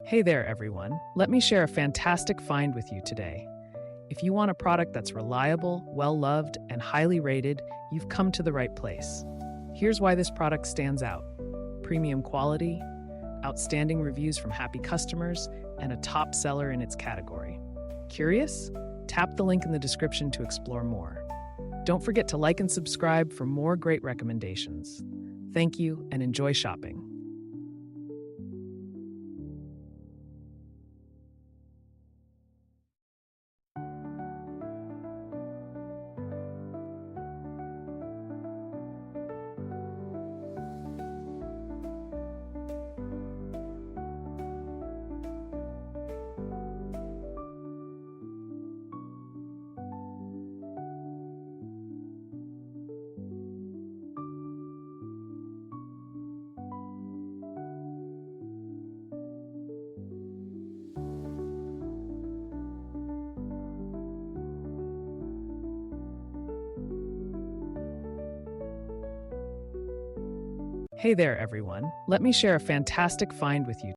Hey there, everyone. Let me share a fantastic find with you today. If you want a product that's reliable, well loved, and highly rated, you've come to the right place. Here's why this product stands out: premium quality, outstanding reviews from happy customers, and a top seller in its category. Curious? Tap the link in the description to explore more. Don't forget to like and subscribe for more great recommendations. Thank you and enjoy shopping. Hey there, everyone. Let me share a fantastic find with you.